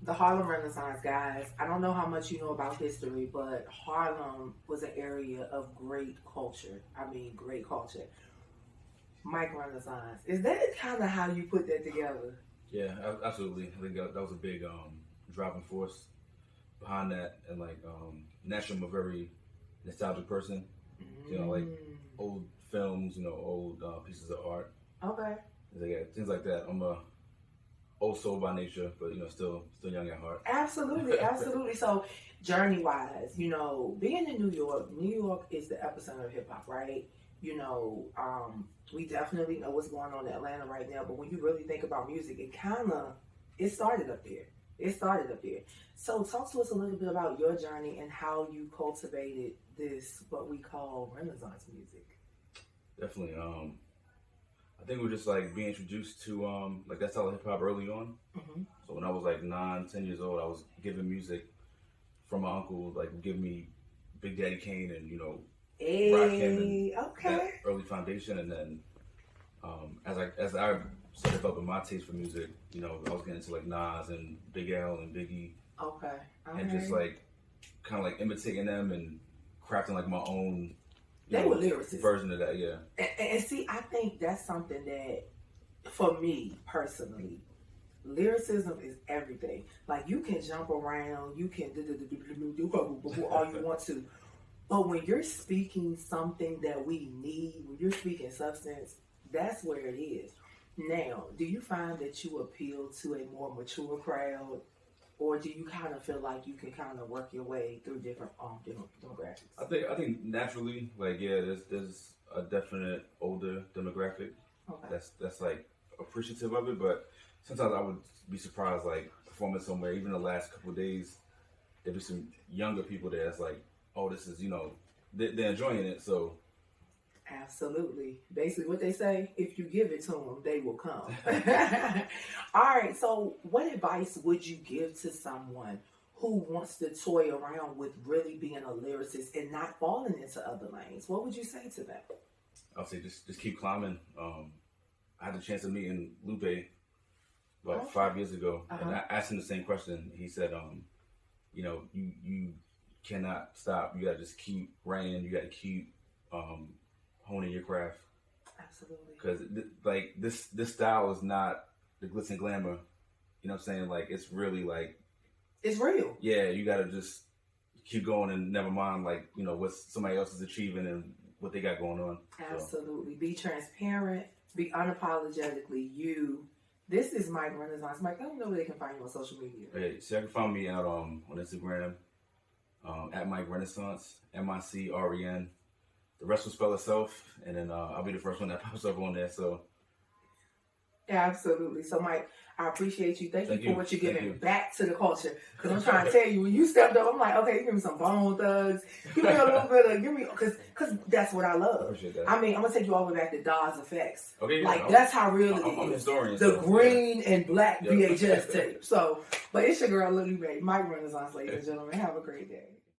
the Harlem Renaissance, guys. I don't know how much you know about history, but Harlem was an area of great culture. I mean, great culture. Mike Renaissance. Is that kind of how you put that together? Yeah, absolutely. I think that was a big driving force behind that, and like naturally, I'm a very nostalgic person. You know, like old films, old pieces of art. Okay. Things like that. I'm a old soul by nature, but still young at heart. Absolutely, absolutely. So, journey wise, being in New York is the epicenter of hip hop, right? We definitely know what's going on in Atlanta right now, but when you really think about music, it started up there. It started up there. So talk to us a little bit about your journey and how you cultivated this, what we call Renaissance music. Definitely. I think we're just like being introduced to like that style of hip hop early on. Mm-hmm. So when I was like 9, 10 years old, I was given music from my uncle, like giving me Big Daddy Kane and Hey, okay. That early foundation, and then as I started developing my taste for music, I was getting into like Nas and Big L and Biggie. Okay. And just like kind of like imitating them and crafting like my own they were lyricists. Version of that, yeah. And see, I think that's something that, for me personally, lyricism is everything. Like, you can jump around, you can do all you want to, but when you're speaking something that we need, when you're speaking substance, that's where it is. Now, do you find that you appeal to a more mature crowd, or do you kind of feel like you can kind of work your way through different demographics? I think naturally, like, yeah, there's a definite older demographic. Okay. That's like appreciative of it, but sometimes I would be surprised, like performing somewhere, even the last couple of days, there'd be some younger people there that's like, oh, this is, they're enjoying it, so. Absolutely. Basically what they say, if you give it to them, they will come. All right, so what advice would you give to someone who wants to toy around with really being a lyricist and not falling into other lanes? What would you say to them? I'll say just keep climbing. I had the chance of meeting Lupe about 5 years ago, and I asked him the same question. He said, you cannot stop. You got to just keep writing. You got to keep honing your craft. Absolutely. Because this style is not the glitz and glamour. You know what I'm saying? Like, it's really like, it's real. Yeah, you got to just keep going and never mind what somebody else is achieving and what they got going on. Absolutely. So. Be transparent. Be unapologetically you. This is Mike Renaissance. Mike, let me know where they can find you on social media. Okay, so you can find me out on Instagram at Mike Renaissance, MICREN. The rest will spell itself, and then I'll be the first one that pops up on there. So, yeah, absolutely. So, Mike, I appreciate you. Thank you for what you're giving back to the culture. Because I'm trying to tell you, when you stepped up, I'm like, okay, give me some Bone Thugs. Give me a little bit of, because that's what I love. I appreciate that. I mean, I'm going to take you all the way back to Dawes Effects. Okay, like, that's how real it I'm a is. historian. The green and black VHS tape. So, but it's your girl, Lily Ray. Mike Renaissance, ladies and gentlemen. Have a great day.